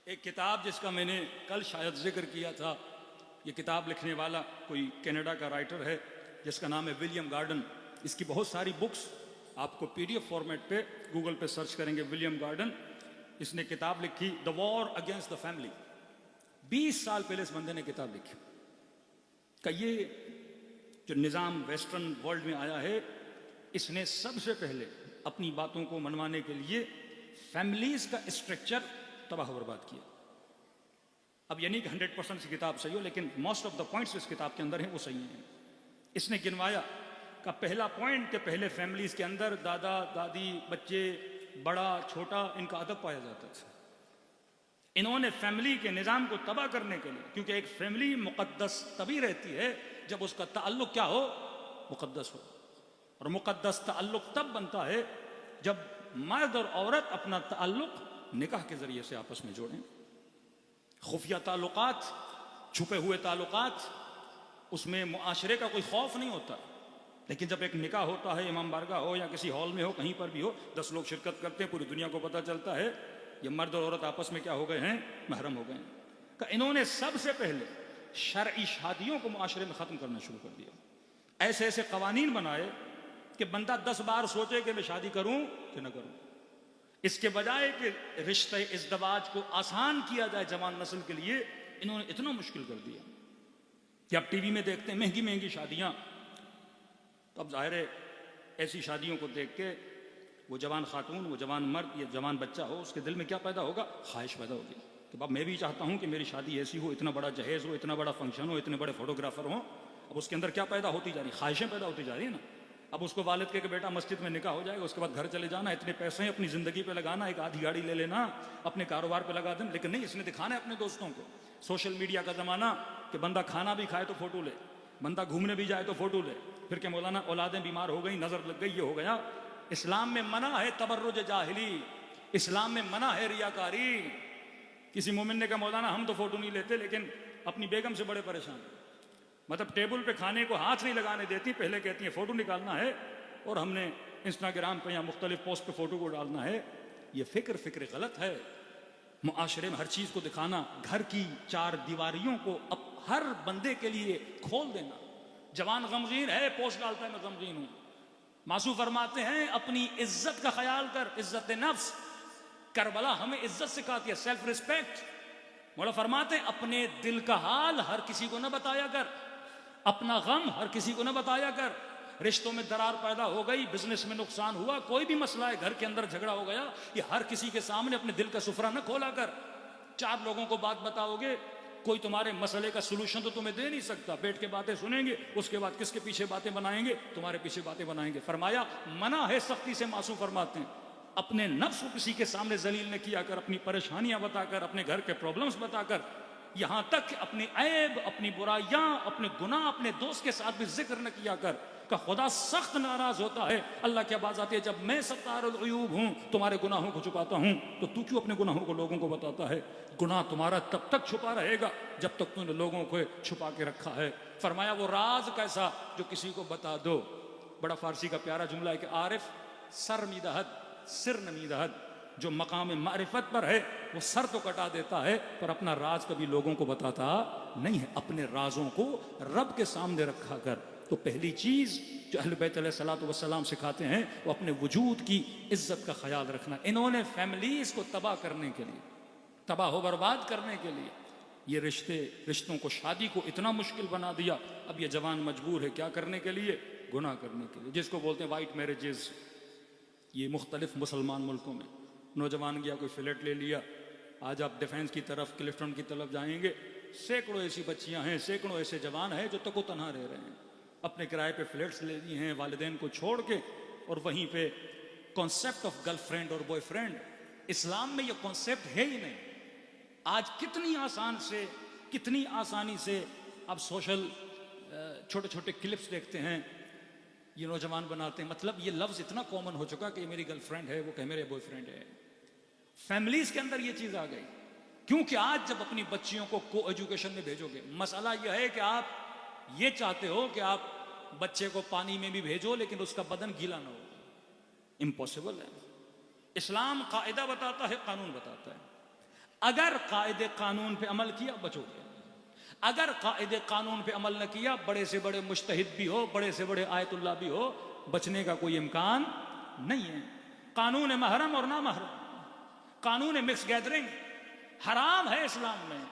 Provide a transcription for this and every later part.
एक किताब जिसका मैंने कल शायद जिक्र किया था, ये किताब लिखने वाला कोई कनाडा का राइटर है जिसका नाम है विलियम गार्डन। इसकी बहुत सारी बुक्स आपको पीडीएफ फॉर्मेट पे गूगल पे सर्च करेंगे विलियम गार्डन। इसने किताब लिखी the war against the family. 20 साल पहले इस बंदे ने किताब लिखी कि ये जो निज़ाम वेस्टर्न वर्ल्ड में आया है, इसने सबसे पहले अपनी बातों को मनवाने के लिए फैमिलीज का स्ट्रक्चर तबाह बर्बाद किया। अब ये नहीं कि 100% से किताब सही हो, लेकिन मोस्ट ऑफ द पॉइंट्स इस किताब के अंदर हैं वो सही हैं। इसने गिनवाया का पहला पॉइंट के पहले फैमिलीज के अंदर दादा दादी बच्चे बड़ा छोटा इनका अदब पाया जाता था। इन्होंने फैमिली के निज़ाम को तबाह करने के लिए, क्योंकि एक फैमिली मुकद्दस तभी रहती है जब उसका ताल्लुक क्या हो, मुकद्दस हो। और मुकद्दस ताल्लुक तब बनता है जब मर्द और औरत अपना ताल्लुक निकाह के जरिए से आपस में जोड़ें। खुफिया ताल्लुकात, छुपे हुए ताल्लुकात, उसमें मुआशरे का कोई खौफ नहीं होता। लेकिन जब एक निकाह होता है, इमाम बारगाह हो या किसी हॉल में हो, कहीं पर भी हो, 10 लोग शिरकत करते हैं, पूरी दुनिया को पता चलता है ये मर्द और औरत आपस में क्या हो गए हैं, महरम हो गए हैं। इन्होंने सबसे पहले शरई शादियों को मुआशरे में ख़त्म करना शुरू कर दिया। ऐसे ऐसे कवानीन बनाए कि बंदा 10 बार सोचे कि मैं शादी करूं कि न करूं। इसके बजाय कि रिश्ते इज़्दवाज को आसान किया जाए जवान नस्ल के लिए, इन्होंने इतना मुश्किल कर दिया कि आप टीवी में देखते हैं महंगी महंगी शादियां। तो अब जाहिर है ऐसी शादियों को देख के वो जवान खातून, वो जवान मर्द या जवान बच्चा हो, उसके दिल में क्या पैदा होगा, ख्वाहिश पैदा होगी कि बाप मैं भी चाहता हूं कि मेरी शादी ऐसी हो, इतना बड़ा जहेज हो, इतना बड़ा फंक्शन हो, इतने बड़े फोटोग्राफर हो। अब उसके अंदर क्या पैदा होती जा रही, ख्वाहिशें पैदा होती जा रही है ना। अब उसको वालिद के बेटा मस्जिद में निकाह हो जाएगा, उसके बाद घर चले जाना, इतने पैसे अपनी जिंदगी पे लगाना, एक आधी गाड़ी ले लेना, अपने कारोबार पे लगा देना। लेकिन नहीं, इसने दिखाना है अपने दोस्तों को। सोशल मीडिया का जमाना कि बंदा खाना भी खाए तो फोटो ले, बंदा घूमने भी जाए तो फोटो ले, फिर क्या मौलाना औलादें बीमार हो गई, नजर लग गई, ये हो गया। इस्लाम में मना है तबर्रुज जाहिली, इस्लाम में मना है रियाकारी। किसी मोमिन ने कहा मौलाना हम तो फोटो नहीं लेते लेकिन अपनी बेगम से बड़े परेशान, मतलब टेबल पे खाने को हाथ नहीं लगाने देती, पहले कहती है फोटो निकालना है और हमने इंस्टाग्राम पे या मुख्तलिफ पोस्ट पे फोटो को डालना है। ये फिक्र गलत है। मुआशरे में हर चीज को दिखाना, घर की 4 दीवारियों को अब हर बंदे के लिए खोल देना। जवान गमगीन है, पोस्ट डालता है मैं गमगीन हूं। मासू फरमाते हैं अपनी इज्जत का ख्याल कर, इज्जत नफ्स। करबला हमें इज्जत सिखाती है, सेल्फ रिस्पेक्ट। मौला फरमाते हैं अपने दिल का हाल हर किसी को न बताया कर, अपना गम हर किसी को न बताया कर। रिश्तों में दरार पैदा हो गई, बिजनेस में नुकसान हुआ, कोई भी मसला है, घर के अंदर झगड़ा हो गया, ये हर किसी के सामने अपने दिल का सुफरा न खोला कर। 4 लोगों को बात बताओगे, कोई तुम्हारे मसले का सोल्यूशन तो तुम्हें दे नहीं सकता। बैठ के बातें सुनेंगे, उसके बाद किसके पीछे बातें बनाएंगे, तुम्हारे पीछे बातें बनाएंगे। फरमाया मना है सख्ती से। मासूम फरमाते हैं अपने नफ्स को किसी के सामने जलील न किया कर, अपनी परेशानियां बताकर, अपने घर के प्रॉब्लम्स बताकर, यहां तक कि अपनी ऐब, अपनी बुराइयां, अपने गुनाह अपने दोस्त के साथ भी जिक्र न किया कर। का खुदा सख्त नाराज होता है। अल्लाह की आवाज आती है जब मैं सत्तारुल उयूब हूं, तुम्हारे गुनाहों को छुपाता हूं, तो तू क्यों अपने गुनाहों को लोगों को बताता है। गुनाह तुम्हारा तब तक छुपा रहेगा जब तक तूने लोगों को छुपा के रखा है। फरमाया वो राज कैसा जो किसी को बता दो। बड़ा फारसी का प्यारा जुमला है कि आरिफ सर मीदहद सिर नमीदहद, जो मकाम मारिफत पर है वो सर तो कटा देता है पर अपना राज कभी लोगों को बताता नहीं है। अपने राजों को रब के सामने रखा कर। तो पहली चीज जो अहले बैत अलैहिस्सलातु वस्सलाम सिखाते हैं वो अपने वजूद की इज्जत का ख्याल रखना। इन्होंने फैमिलीज को तबाह करने के लिए, तबाह बर्बाद करने के लिए ये रिश्तों को, शादी को इतना मुश्किल बना दिया। अब ये जवान मजबूर है क्या करने के लिए, गुनाह करने के लिए, जिसको बोलते हैं वाइट मैरिजेस। ये मुख्तलिफ मुसलमान मुल्कों में नौजवान गया कोई फ्लैट ले लिया। आज आप डिफेंस की तरफ, क्लिफ्टन की तरफ जाएंगे, सैकड़ों ऐसी बच्चियां हैं, सैकड़ों ऐसे जवान हैं जो तको तनहा रह रहे हैं, अपने किराए पे फ्लैट्स ले लिए हैं वालिदैन को छोड़ के, और वहीं पे कॉन्सेप्ट ऑफ गर्लफ्रेंड और बॉयफ्रेंड, इस्लाम में ये कॉन्सेप्ट है ही नहीं। आज कितनी आसान से, कितनी आसानी से आप सोशल छोटे छोटे क्लिप्स देखते हैं, ये नौजवान बनाते हैं। मतलब ये लफ्ज इतना कॉमन हो चुका कि ये मेरी गर्लफ्रेंड है, वो कहे मेरे बॉयफ्रेंड है। फैमिलीज के अंदर ये चीज आ गई क्योंकि आज जब अपनी बच्चियों को को एजुकेशन में भेजोगे, मसला यह है कि आप ये चाहते हो कि आप बच्चे को पानी में भी भेजो लेकिन उसका बदन गीला ना हो। इम्पॉसिबल है। इस्लाम कायदा बताता है, कानून बताता है। अगर कायदे कानून पे अमल किया बचोगे, अगर कायदे कानून पे अमल न किया, बड़े से बड़े मुज्तहिद भी हो, बड़े से बड़े आयतुल्ला भी हो, बचने का कोई इम्कान नहीं है। कानून महरम और ना महरम, कानून मिक्स गैदरिंग हराम है इस्लाम में।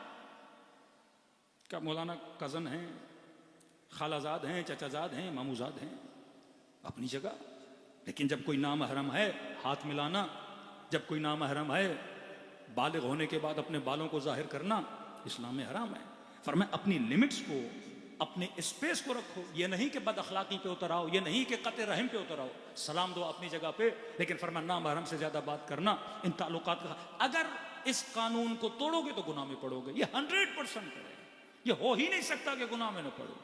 क्या मौलाना कजन हैं, खालाजाद हैं, चचाजाद हैं, मामूजाद हैं, अपनी जगह, लेकिन जब कोई नामहरम है हाथ मिलाना, जब कोई नामहरम है बालिग होने के बाद अपने बालों को जाहिर करना, इस्लाम में हराम है। फरमाया अपनी लिमिट्स को, अपने स्पेस को रखो। ये नहीं कि बद अखलाकी पे उतर आओ, ये नहीं कि कते रहम पे उतर आओ, सलाम दो अपनी जगह पे, लेकिन फरमाया नामहरम से ज्यादा बात करना इन ताल्लुकात का। अगर इस कानून को तोड़ोगे तो गुनाह में पड़ोगे, ये 100% है। ये हो ही नहीं सकता कि गुनाह में न पड़ो।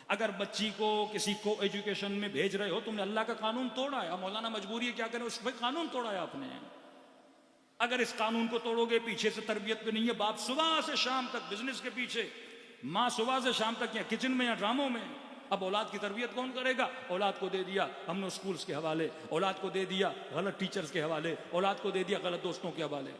अगर बच्ची को किसी को एजुकेशन में भेज रहे हो, तुमने अल्लाह का कानून तोड़ा है, मौलाना मजबूरी है क्या करें, उस पर कानून तोड़ा है आपने। अगर इस कानून को तोड़ोगे, पीछे से तरबियत पे नहीं है, बाप सुबह से शाम तक बिजनेस के पीछे, माँ सुबह से शाम तक या किचन में या ड्रामों में, अब औलाद की तरबियत कौन करेगा? औलाद को दे दिया हमने स्कूल्स के हवाले, औलाद को दे दिया गलत टीचर्स के हवाले, औलाद को दे दिया गलत दोस्तों के हवाले।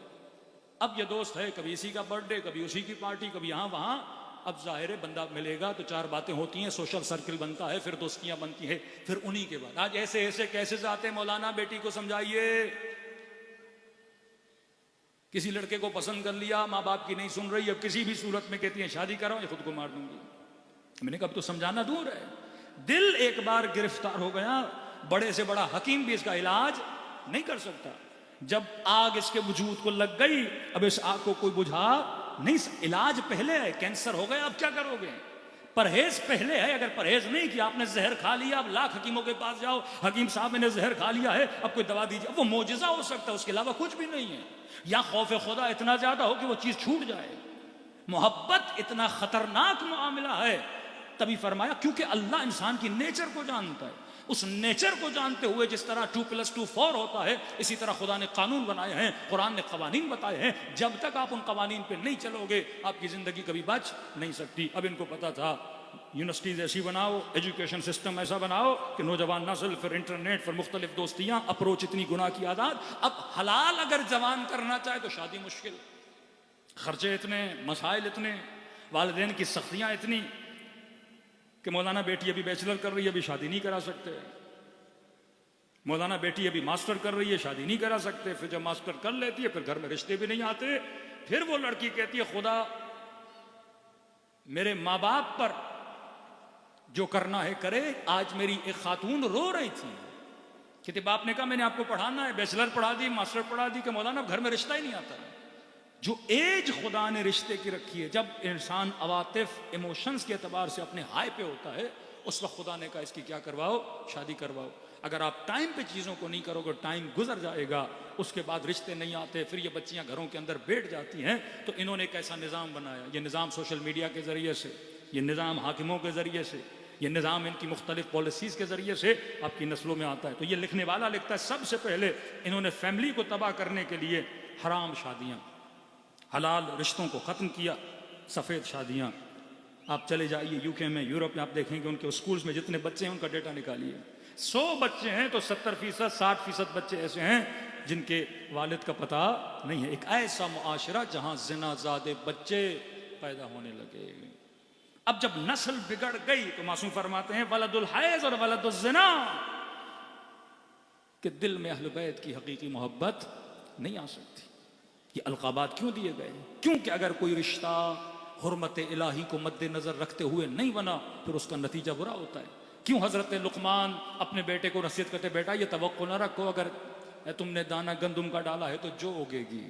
अब ये दोस्त है, कभी इसी का बर्थडे, कभी उसी की पार्टी, कभी यहाँ वहां। अब जाहिर है बंदा मिलेगा तो चार बातें होती हैं, सोशल सर्किल बनता है, फिर दोस्तियां बनती है, फिर उन्हीं के बाद आज ऐसे ऐसे कैसे जाते हैं। मौलाना बेटी को समझाइए, किसी लड़के को पसंद कर लिया, माँ बाप की नहीं सुन रही, अब किसी भी सूरत में कहती है शादी कराओ या खुद को मार दूंगी। मैंने कहा अब तो समझाना दूर है, दिल एक बार गिरफ्तार हो गया, बड़े से बड़ा हकीम भी इसका इलाज नहीं कर सकता। जब आग इसके वजूद को लग गई, अब इस आग को कोई बुझा नहीं। इलाज पहले है, कैंसर हो गया, अब क्या करोगे? परहेज पहले है। अगर परहेज नहीं किया, आपने जहर खा लिया, अब लाख हकीमों के पास जाओ, हकीम साहब मैंने जहर खा लिया है, अब कोई दवा दीजिए, अब वो मोजिजा हो सकता है, उसके अलावा कुछ भी नहीं है। या खौफ खुदा इतना ज्यादा हो कि वो चीज छूट जाए। मोहब्बत इतना खतरनाक मामला है, तभी फरमाया क्योंकि अल्लाह इंसान की नेचर को जानता है। उस नेचर को जानते हुए जिस तरह 2+2 4 होता है, इसी तरह खुदा ने कानून बनाए हैं, कुरान ने कवानीन बताए हैं। जब तक आप उन कवानीन पे नहीं चलोगे, आपकी जिंदगी कभी बच नहीं सकती। अब इनको पता था, यूनिवर्सिटीज ऐसी बनाओ, एजुकेशन सिस्टम ऐसा बनाओ कि नौजवान नस्ल, फिर इंटरनेट, फिर मुख्तलिफ दोस्तियां, अप्रोच इतनी गुनाह की आदत। अब हलाल अगर जवान करना चाहे तो शादी मुश्किल, खर्चे इतने, मसाइल इतने, वालिदैन की सख्तियां इतनी कि मौलाना बेटी अभी बैचलर कर रही है, अभी शादी नहीं करा सकते। मौलाना बेटी अभी मास्टर कर रही है, शादी नहीं करा सकते। फिर जब मास्टर कर लेती है, फिर घर में रिश्ते भी नहीं आते। फिर वो लड़की कहती है खुदा मेरे माँ बाप पर जो करना है करे। आज मेरी एक खातून रो रही थी, कहती बाप ने कहा मैंने आपको पढ़ाना है, बैचलर पढ़ा दी, मास्टर पढ़ा दी, कि मौलाना घर में रिश्ता ही नहीं आता। जो एज खुदा ने रिश्ते की रखी है, जब इंसान अवातिफ इमोशंस के एतबार से अपने हाई पे होता है, उस वक्त खुदा ने कहा इसकी क्या करवाओ, शादी करवाओ। अगर आप टाइम पे चीज़ों को नहीं करोगे, टाइम गुजर जाएगा, उसके बाद रिश्ते नहीं आते, फिर ये बच्चियां घरों के अंदर बैठ जाती हैं। तो इन्होंने एक ऐसा निज़ाम बनाया, ये निज़ाम सोशल मीडिया के ज़रिए से, ये निज़ाम हाकिमों के ज़रिए से, ये निज़ाम इनकी मुख्तलिफ पॉलिसीज़ के ज़रिए से आपकी नस्लों में आता है। तो ये लिखने वाला लिखता है सबसे पहले इन्होंने फैमिली को तबाह करने के लिए हराम शादियाँ, हलाल रिश्तों को ख़त्म किया, सफ़ेद शादियाँ। आप चले जाइए यूके में, यूरोप में, आप देखेंगे उनके स्कूल्स में जितने बच्चे हैं उनका डेटा निकालिए। 100 बच्चे हैं तो 70%, 60% बच्चे ऐसे हैं जिनके वालिद का पता नहीं है। एक ऐसा मुआशरा जहां ज़िनाज़ादे बच्चे पैदा होने लगे। अब जब नस्ल बिगड़ गई तो मासूम फरमाते हैं वलदुल हैज़ और वलदुल ज़िना, कि दिल में अहले बैत की हकीकी मोहब्बत नहीं आ सकती। ये अलकाबात क्यों दिए गए? क्योंकि अगर कोई रिश्ता हुर्मत इलाही को मद्देनजर रखते हुए नहीं बना, फिर उसका नतीजा बुरा होता है। क्यों हजरत लुकमान अपने बेटे को नसीहत करते, बेटा ये तवक्को न रखो, अगर तुमने दाना गंदुम का डाला है तो जो उगेगी,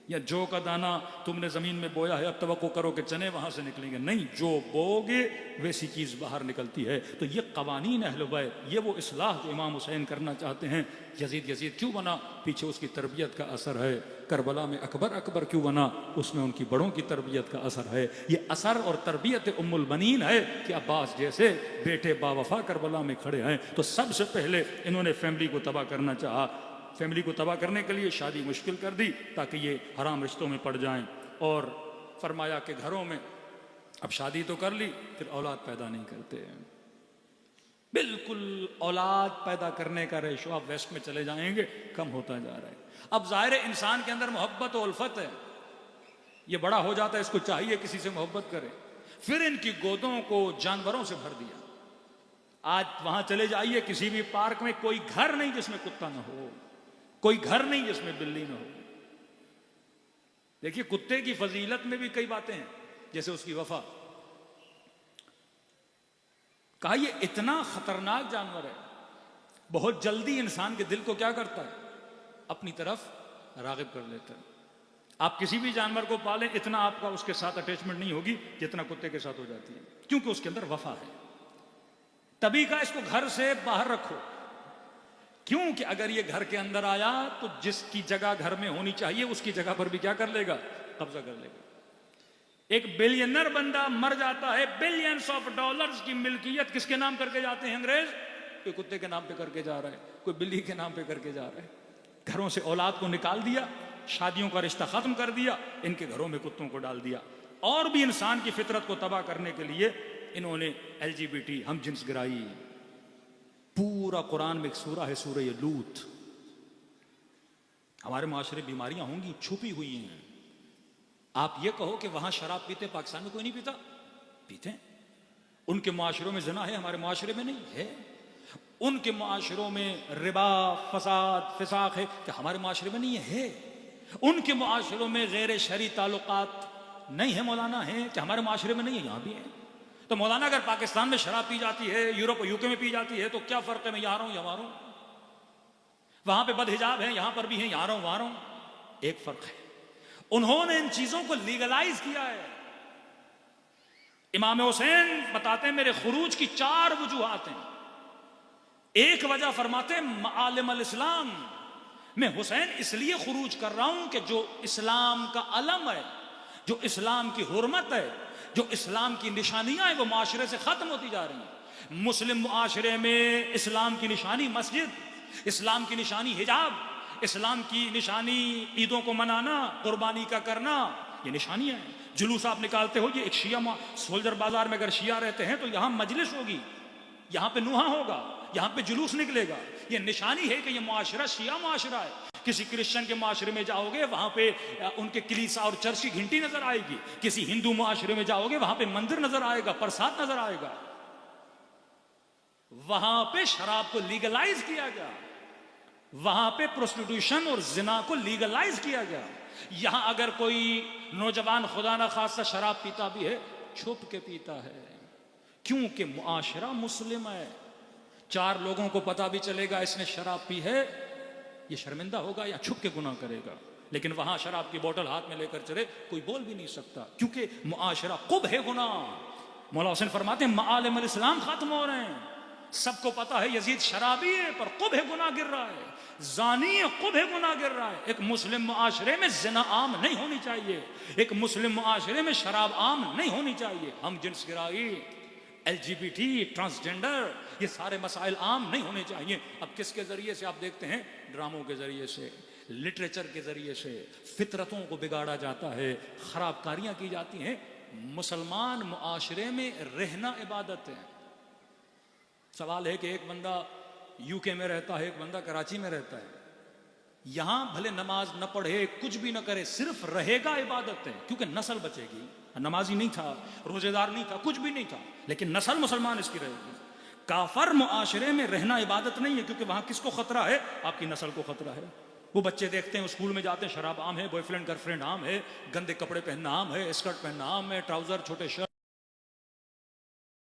या जो का दाना तुमने जमीन में बोया है अब तवक्को करो कि चने वहां से निकलेंगे, नहीं, जो बोगे वैसी चीज बाहर निकलती है। तो ये कवानीन अहले बैत, ये वो इस्लाह जो इमाम हुसैन करना चाहते हैं। यजीद क्यों बना? पीछे उसकी तरबियत का असर है। करबला में अकबर क्यों बना? उसमें उनकी बड़ों की तरबियत का असर है। ये असर और तरबियत उम्मुल बनीन है कि अब्बास जैसे बेटे बावफा करबला में खड़े हैं। तो सबसे पहले इन्होंने फैमिली को तबाह करना चाहा। फैमिली को तबाह करने के लिए शादी मुश्किल कर दी ताकि ये हराम रिश्तों में पड़ जाएं। और फरमाया कि घरों में अब शादी तो कर ली, फिर औलाद पैदा नहीं करते। बिल्कुल औलाद पैदा करने का रेशो आप वेस्ट में चले जाएंगे कम होता जा रहा है। अब जाहिर है इंसान के अंदर मोहब्बत और उल्फत है, ये बड़ा हो जाता है, इसको चाहिए किसी से मोहब्बत करे। फिर इनकी गोदों को जानवरों से भर दिया। आज वहां चले जाइए किसी भी पार्क में, कोई घर नहीं जिसमें कुत्ता ना हो, कोई घर नहीं जिसमें बिल्ली ना हो। देखिए कुत्ते की फजीलत में भी कई बातें हैं, जैसे उसकी वफा। कहा ये इतना खतरनाक जानवर है, बहुत जल्दी इंसान के दिल को क्या करता है, अपनी तरफ रागिब कर लेता है। आप किसी भी जानवर को पालें, इतना आपका उसके साथ अटैचमेंट नहीं होगी जितना कुत्ते के साथ हो जाती है, क्योंकि उसके अंदर वफा है। तभी का इसको घर से बाहर रखो, क्योंकि अगर ये घर के अंदर आया तो जिसकी जगह घर में होनी चाहिए उसकी जगह पर भी क्या कर लेगा, कब्जा कर लेगा। एक बिलियनर बंदा मर जाता है, बिलियंस ऑफ डॉलर्स की मिल्कियत किसके नाम करके जाते हैं अंग्रेज? कोई कुत्ते के नाम पे करके जा रहा है, कोई बिल्ली के नाम पे करके जा रहा है। घरों से औलाद को निकाल दिया, शादियों का रिश्ता खत्म कर दिया, इनके घरों में कुत्तों को डाल दिया। और भी इंसान की फितरत को तबाह करने के लिए इन्होंने LGBT, हम जिन्स गिराई। पूरा कुरान में एक सूरा है, सूरह लूत। हमारे माशरे बीमारियां होंगी, छुपी हुई हैं। आप ये कहो कि वहां शराब पीते, पाकिस्तान में कोई नहीं पीता, पीते। उनके माशरों में ज़िना है, हमारे माशरे में नहीं है। उनके माशरों में रिबा, फसाद, फिसाक है कि हमारे माशरे में नहीं है। उनके माशरों में गैर शरी ताल्लुकात नहीं है, मौलाना है कि हमारे माशरे में नहीं है, यहां भी है। तो मौलाना अगर पाकिस्तान में शराब पी जाती है, यूरोप और यूके में पी जाती है, तो क्या फर्क है, मैं यहां रहूं या वहां रहूं? वहां पे बदहिजाब है, यहां पर भी है, यहां रहूं वहां रहूं, एक फर्क है। उन्होंने इन चीजों को लीगलाइज किया है। इमाम हुसैन बताते हैं मेरे खुरूज की 4 वजूहात हैं। एक वजह फरमाते हैं मालिम अल इस्लाम, मैं हुसैन इसलिए खुरूज कर रहा हूं कि जो इस्लाम का अलम है, जो इस्लाम की हुर्मत है, जो इस्लाम की निशानियां हैं, वो माशरे से खत्म होती जा रही हैं। मुस्लिम मुआशरे में इस्लाम की निशानी मस्जिद, इस्लाम की निशानी हिजाब, इस्लाम की निशानी ईदों को मनाना, कुर्बानी का करना, ये निशानियां हैं। जुलूस आप निकालते हो, ये एक शिया सोल्जर बाजार में अगर शिया रहते हैं तो यहां मजलिस होगी, यहां पे नुहा होगा, यहां पे जुलूस निकलेगा। ये निशानी है कि ये मुआशरा शिया मुआशरा है। किसी क्रिश्चियन के मुआशरे में जाओगे, वहां पे उनके कलीसा और चर्च की घंटी नजर आएगी। किसी हिंदू मुआशरे में जाओगे, वहां पे मंदिर नजर आएगा, प्रसाद नजर आएगा। वहां पे शराब को लीगलाइज किया गया, वहां पे प्रोस्टिट्यूशन और जिना को लीगलाइज किया गया। यहां अगर कोई नौजवान खुदा ना खासा शराब पीता भी है, छुप के पीता है, क्योंकि मुआशरा मुस्लिम है। 4 लोगों को पता भी चलेगा इसने शराब पी है, ये शर्मिंदा होगा या छुप के गुनाह करेगा। लेकिन वहां शराब की बोतल हाथ में लेकर चले, कोई बोल भी नहीं सकता, क्योंकि मुआशरा कुब है गुनाह। मौला हुसैन फरमाते हैं मालिम अल इस्लाम खत्म हो रहे हैं। सबको पता है यजीद शराबी है, पर कुब है गुनाह गिर रहा है, जानी है, कुब है गुनाह गिर रहा है। एक मुस्लिम मुआशरे में जिना आम नहीं होनी चाहिए, एक मुस्लिम मुआशरे में शराब आम नहीं होनी चाहिए। हम जिन्स गिराई, LGBT, ट्रांसजेंडर, ये सारे मसाइल आम नहीं होने चाहिए। अब किसके जरिए से आप देखते हैं, ड्रामों के जरिए से, लिटरेचर के जरिए से फितरतों को बिगाड़ा जाता है, खराबकारियां की जाती हैं। मुसलमान मुआशरे में रहना इबादत है। सवाल है कि एक बंदा यूके में रहता है, एक बंदा कराची में रहता है, यहां भले नमाज न पढ़े, कुछ भी न करे, सिर्फ रहेगा, इबादत है, क्योंकि नस्ल बचेगी। नमाजी नहीं था, रोजेदार नहीं था, कुछ भी नहीं था, लेकिन नस्ल मुसलमान इसकी रहेगी। काफर मुआशरे में रहना इबादत नहीं है, क्योंकि वहां किसको खतरा है, आपकी नस्ल को खतरा है। वो बच्चे देखते हैं स्कूल में जाते हैं, शराब आम है, बॉयफ्रेंड गर्लफ्रेंड आम है, गंदे कपड़े पहनना आम है, स्कर्ट पहनना आम है, ट्राउजर छोटे शर्ट,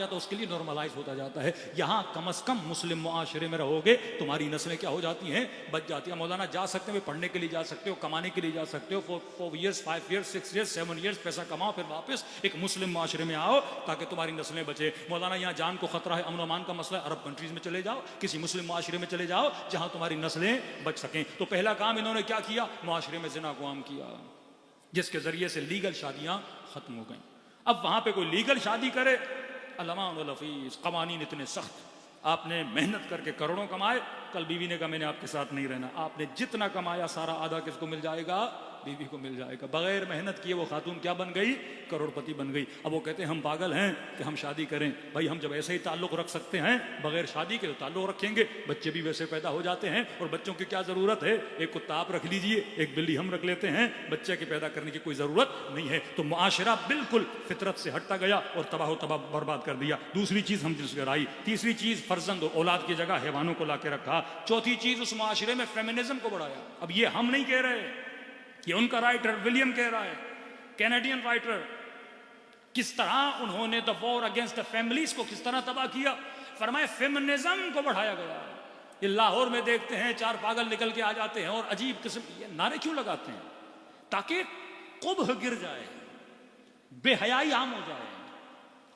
तो उसके लिए नॉर्मलाइज होता जाता है। यहां कम से कम मुस्लिम मुआशरे में रहोगे, तुम्हारी नस्लें क्या हो जाती हैं, बच जाती है। मौलाना जा सकते हो, पढ़ने के लिए जा सकते हो, कमाने के लिए जा सकते हो, 4 ईयर्स 5 ईयर्स 6 ईयर्स 7 ईयर्स पैसा कमाओ, फिर वापस एक मुस्लिम मुआशरे में आओ ताकि तुम्हारी नस्लें बचे। मौलाना यहाँ जान को खतरा है, अमन अमान का मसला है, अरब कंट्रीज में चले जाओ, किसी मुस्लिम मुआशरे में चले जाओ जहां तुम्हारी नस्लें बच सकें। तो पहला काम इन्होंने क्या किया, मुआशरे में जिना को आम किया, जिसके जरिए से लीगल शादियां खत्म हो गई। अब वहां पे कोई लीगल शादी करे, अलमान वल हफीज, कवानीन इतने सख्त, आपने मेहनत करके करोड़ों कमाए, कल बीवी ने कहा मैंने आपके साथ नहीं रहना, आपने जितना कमाया सारा आधा किसको मिल जाएगा, बीवी को मिल जाएगा। बगैर मेहनत किए वो खातून क्या बन गई? करोड़पति बन गई। अब वो कहते हैं हम पागल हैं कि हम शादी करें। भाई हम जब ऐसे ही ताल्लुक रख सकते हैं बगैर शादी के, तो ताल्लुक रखेंगे, बच्चे भी वैसे पैदा हो जाते हैं। और बच्चों की क्या जरूरत है? एक कुत्ता आप रख लीजिए, एक बिल्ली हम रख लेते हैं, बच्चे की पैदा करने की कोई जरूरत नहीं है। तो मुआशरा बिल्कुल फितरत से हटता गया और तबाह तबाह बर्बाद कर दिया। दूसरी चीज हम जिसकर आई, तीसरी चीज फर्जंद औलाद की जगह हैवानों को लाके रखा। चौथी चीज उस मुआशरे में फेमिनिज्म को बढ़ाया। अब ये हम नहीं कह रहे, ये उनका राइटर विलियम कह रहा है, कैनेडियन राइटर। किस तरह उन्होंने the war against the families को किस तरह तबाह किया। फरमाए फेमिनिज्म को बढ़ाया गया। ये लाहौर में देखते हैं 4 पागल निकल के आ जाते हैं और अजीब किस्म के नारे क्यों लगाते हैं? ताकि कुबह गिर जाए, बेहयाई आम हो जाए।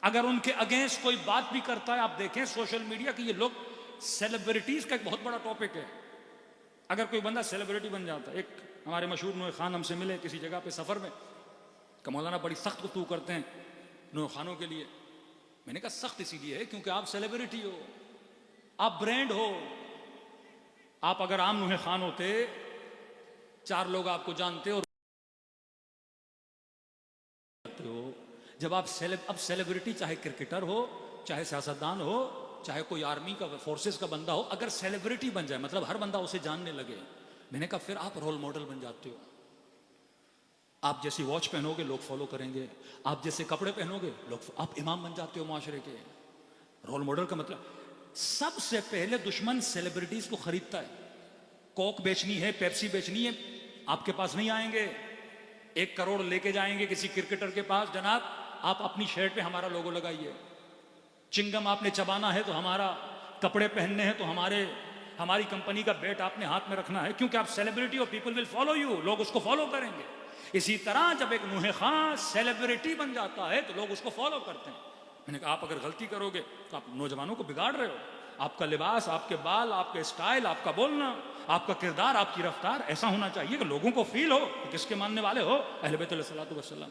अगर उनके अगेंस्ट कोई बात भी करता है, आप देखें सोशल मीडिया की, ये लोग सेलिब्रिटीज का एक बहुत बड़ा टॉपिक है। अगर कोई बंदा सेलिब्रिटी बन जाता है, एक हमारे मशहूर नूह खान हमसे मिले किसी जगह पे सफर में, कि मौलाना बड़ी सख्त गुफ्तगू करते हैं नूह खानों के लिए। मैंने कहा सख्त इसीलिए है क्योंकि आप सेलिब्रिटी हो, आप ब्रांड हो। आप अगर आम नूह खान होते, 4 लोग आपको जानते और जब आप अब सेलिब्रिटी, चाहे क्रिकेटर हो, चाहे सियासतदान हो, चाहे कोई आर्मी का फोर्सेस का बंदा हो, अगर सेलिब्रिटी बन जाए, मतलब हर बंदा उसे जानने लगे, मैंने कहा फिर आप रोल मॉडल बन जाते हो। आप जैसी वॉच पहनोगे लोग फॉलो करेंगे, आप जैसे कपड़े पहनोगे लोग, आप इमाम बन जाते हो माशरे के। रोल मॉडल का मतलब, सबसे पहले दुश्मन सेलिब्रिटीज को खरीदता है। कोक बेचनी है, पेप्सी बेचनी है, आपके पास नहीं आएंगे। 1 करोड़ लेके जाएंगे किसी क्रिकेटर के पास, जनाब आप अपनी शर्ट पे हमारा लोगो लगाइए। चिंगम आपने चबाना है तो हमारा, कपड़े पहनने हैं तो हमारी कंपनी का बैट आपने हाथ में रखना है, क्योंकि आप सेलिब्रिटी हो, पीपल विल फॉलो यू, लोग उसको फॉलो करेंगे। इसी तरह जब एक नूह खान सेलिब्रिटी बन जाता है तो लोग उसको फॉलो करते हैं। मैंने कहा आप अगर गलती करोगे तो आप नौजवानों को बिगाड़ रहे हो। आपका लिबास, आपके बाल, आपके स्टाइल, आपका बोलना, आपका किरदार, आपकी रफ्तार ऐसा होना चाहिए कि लोगों को फील हो कि किसके मानने वाले हो, अहले बैत अलैहिस्सलातु वस्सलाम।